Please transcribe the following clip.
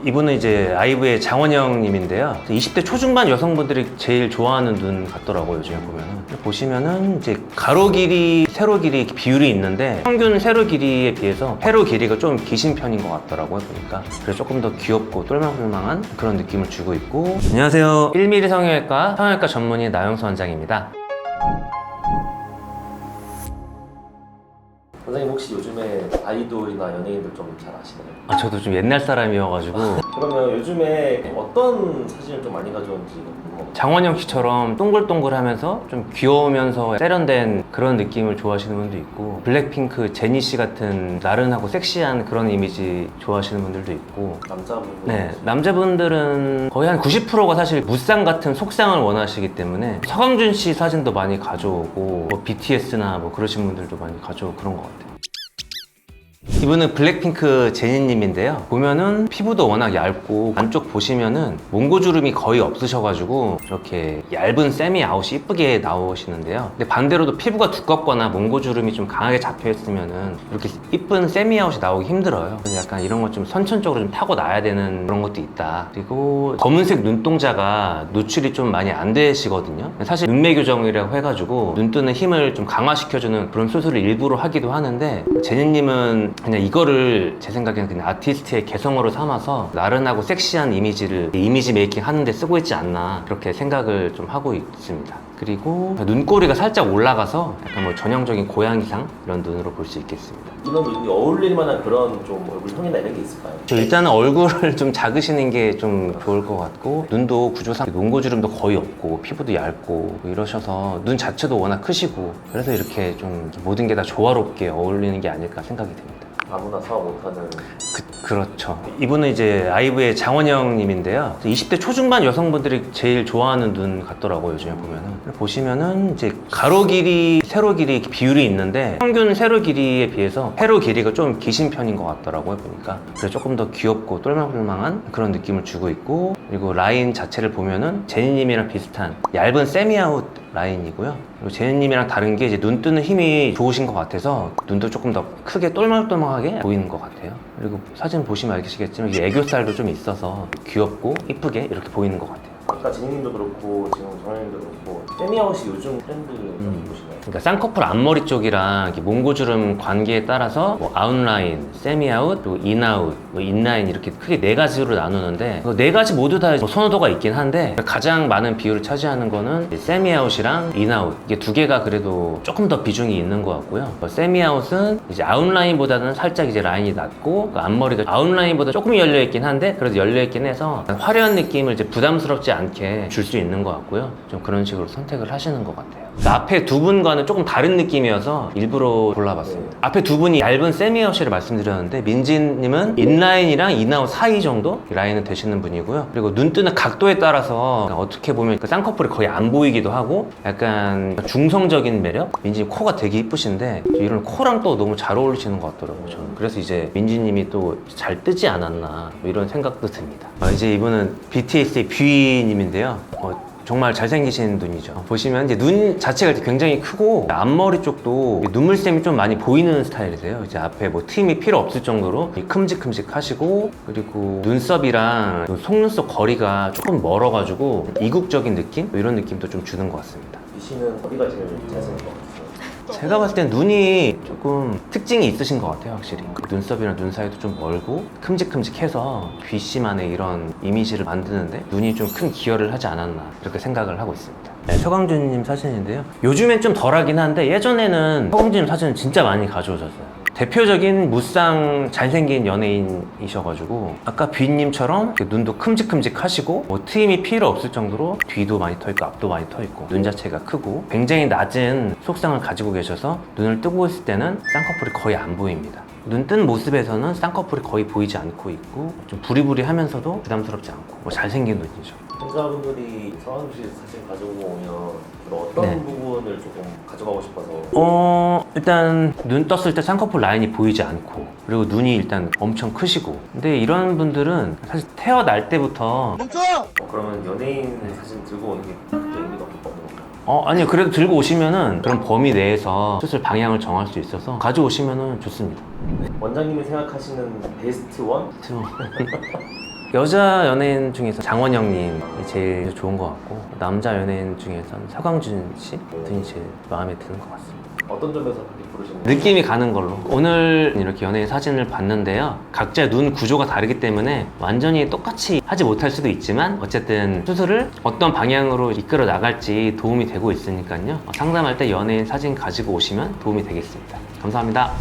이분은 이제 아이브의 장원영 님인데요. 20대 초중반 여성분들이 제일 좋아하는 눈 같더라고요, 요즘에 보면은. 보시면은 이제 가로 길이, 세로 길이 비율이 있는데 평균 세로 길이에 비해서 세로 길이가 좀 기신 편인 것 같더라고요, 보니까. 그래서 조금 더 귀엽고 똘망똘망한 그런 느낌을 주고 있고. 안녕하세요. 1mm 성형외과 전문의 나영수 원장입니다. 선생님 혹시 요즘에 아이돌이나 연예인들 좀 잘 아시나요? 저도 좀 옛날 사람이어가지고 그러면 요즘에 어떤 사진을 좀 많이 가져오는지 궁금합니다. 장원영 씨처럼 동글동글하면서 좀 귀여우면서 세련된 그런 느낌을 좋아하시는 분도 있고, 블랙핑크 제니 씨 같은 나른하고 섹시한 그런 이미지 좋아하시는 분들도 있고, 남자분? 네, 남자분들은 거의 한 90%가 사실 무쌍 같은 속상을 원하시기 때문에 서강준 씨 사진도 많이 가져오고, 뭐 BTS나 뭐 그러신 분들도 많이 가져오고 그런 것 같아요. 이분은 블랙핑크 제니님인데요. 보면은 피부도 워낙 얇고 안쪽 보시면은 몽고주름이 거의 없으셔가지고 이렇게 얇은 세미 아웃이 이쁘게 나오시는데요. 근데 반대로도 피부가 두껍거나 몽고주름이 좀 강하게 잡혀있으면은 이렇게 이쁜 세미 아웃이 나오기 힘들어요. 그래서 약간 이런 것 좀 선천적으로 좀 타고나야 되는 그런 것도 있다. 그리고 검은색 눈동자가 노출이 좀 많이 안 되시거든요. 사실 눈매 교정이라고 해가지고 눈 뜨는 힘을 좀 강화시켜주는 그런 수술을 일부러 하기도 하는데, 제니님은 그냥 이거를 제 생각에는 그냥 아티스트의 개성으로 삼아서 나른하고 섹시한 이미지를 이미지 메이킹 하는데 쓰고 있지 않나, 그렇게 생각을 좀 하고 있습니다. 그리고 눈꼬리가 살짝 올라가서 약간 뭐 전형적인 고양이상 이런 눈으로 볼 수 있겠습니다. 이런 눈이 어울릴 만한 그런 좀 얼굴형이나 이런 게 있을까요? 일단은 얼굴을 좀 작으시는 게 좀 좋을 것 같고, 눈도 구조상 몽고주름도 거의 없고 피부도 얇고 이러셔서 눈 자체도 워낙 크시고, 그래서 이렇게 좀 모든 게 다 조화롭게 어울리는 게 아닐까 생각이 됩니다. 아무나 소화 못하는. 그렇죠. 이분은 이제 아이브의 장원영 님인데요. 20대 초중반 여성분들이 제일 좋아하는 눈 같더라고요, 요즘에 보면은. 보시면은 이제 가로 길이, 세로 길이 비율이 있는데 평균 세로 길이에 비해서 세로 길이가 좀 기신 편인 것 같더라고요, 보니까. 그래서 조금 더 귀엽고 똘망똘망한 그런 느낌을 주고 있고, 그리고 라인 자체를 보면은 제니님이랑 비슷한 얇은 세미아웃 라인이고요. 그리고 제니님이랑 다른 게 이제 눈 뜨는 힘이 좋으신 것 같아서 눈도 조금 더 크게 똘망똘망하게 보이는 것 같아요. 그리고 사진 보시면 알겠지만 이게 애교살도 좀 있어서 귀엽고 이쁘게 이렇게 보이는 것 같아요. 아까 지니님도 그렇고 지금 정현님도 그렇고 세미아웃이 요즘 트렌드 보시나요? 그러니까 쌍꺼풀 앞머리 쪽이랑 이렇게 몽고주름 관계에 따라서 뭐 아웃라인, 세미아웃, 그리고 인아웃, 뭐 인라인 이렇게 크게 네 가지로 나누는데, 그 네 가지 모두 다 선호도가 있긴 한데 가장 많은 비율을 차지하는 거는 세미아웃이랑 인아웃, 이게 두 개가 그래도 조금 더 비중이 있는 것 같고요. 세미아웃은 이제 아웃라인보다는 살짝 이제 라인이 낮고, 그 앞머리가 아웃라인보다 조금 열려 있긴 한데 그래도 열려 있긴 해서 화려한 느낌을 이제 부담스럽지 않게 줄 수 있는 것 같고요. 좀 그런 식으로 선택을 하시는 것 같아요. 앞에 두 분과는 조금 다른 느낌이어서 일부러 골라봤습니다. 앞에 두 분이 얇은 세미아웃이를 말씀드렸는데, 민지님은 인라인이랑 인아웃 사이 정도 라인은 되시는 분이고요. 그리고 눈 뜨는 각도에 따라서 어떻게 보면 그 쌍꺼풀이 거의 안 보이기도 하고 약간 중성적인 매력? 민지님 코가 되게 이쁘신데 이런 코랑 또 너무 잘 어울리시는 것 같더라고요, 저는. 그래서 이제 민지님이 또 잘 뜨지 않았나 뭐 이런 생각도 듭니다. 이제 이분은 BTS의 뷰이님인데요. 정말 잘생기신 눈이죠. 보시면 이제 눈 자체가 굉장히 크고 앞머리 쪽도 눈물샘이 좀 많이 보이는 스타일이세요. 이제 앞에 뭐 트임이 필요 없을 정도로 큼직큼직하시고, 그리고 눈썹이랑 속눈썹 거리가 조금 멀어가지고 이국적인 느낌? 이런 느낌도 좀 주는 것 같습니다. 이 씨는 어디가 제일 잘생긴 것 같아요? 제가 봤을 땐 눈이 조금 특징이 있으신 것 같아요, 확실히. 그 눈썹이랑 눈 사이도 좀 멀고 큼직큼직해서 귀씨만의 이런 이미지를 만드는데 눈이 좀 큰 기여를 하지 않았나, 이렇게 생각을 하고 있습니다. 네, 서강준님 사진인데요. 요즘엔 좀 덜하긴 한데 예전에는 서강준님 사진을 진짜 많이 가져오셨어요. 대표적인 무쌍 잘생긴 연예인이셔가지고 아까 뷰님처럼 눈도 큼직큼직하시고 뭐 트임이 필요 없을 정도로 뒤도 많이 터있고 앞도 많이 터있고 눈 자체가 크고 굉장히 낮은 속상을 가지고 계셔서 눈을 뜨고 있을 때는 쌍꺼풀이 거의 안 보입니다. 눈 뜬 모습에서는 쌍꺼풀이 거의 보이지 않고 있고 좀 부리부리하면서도 부담스럽지 않고 뭐 잘생긴 눈이죠. 환자분들이 서강준 씨 사진 가지고 오면 주로 어떤 네. 부분을 조금 가져가고 싶어서? 일단 눈 떴을 때 쌍꺼풀 라인이 보이지 않고, 그리고 눈이 일단 엄청 크시고. 근데 이런 분들은 사실 태어날 때부터 그러면 연예인 사진 들고 오는 게 크게 의미가 없는 건가요? 아니요. 그래도 들고 오시면은 그런 범위 내에서 수술 방향을 정할 수 있어서 가져오시면은 좋습니다. 원장님이 생각하시는 베스트 원? 여자 연예인 중에서 장원영님이 제일 좋은 것 같고 남자 연예인 중에서는 서강준 씨 등이 제일 마음에 드는 것 같습니다. 어떤 점에서 그렇게 부르시는 거예요? 느낌이 가는 걸로. 오늘 이렇게 연예인 사진을 봤는데요, 각자 눈 구조가 다르기 때문에 완전히 똑같이 하지 못할 수도 있지만 어쨌든 수술을 어떤 방향으로 이끌어 나갈지 도움이 되고 있으니까요, 상담할 때 연예인 사진 가지고 오시면 도움이 되겠습니다. 감사합니다.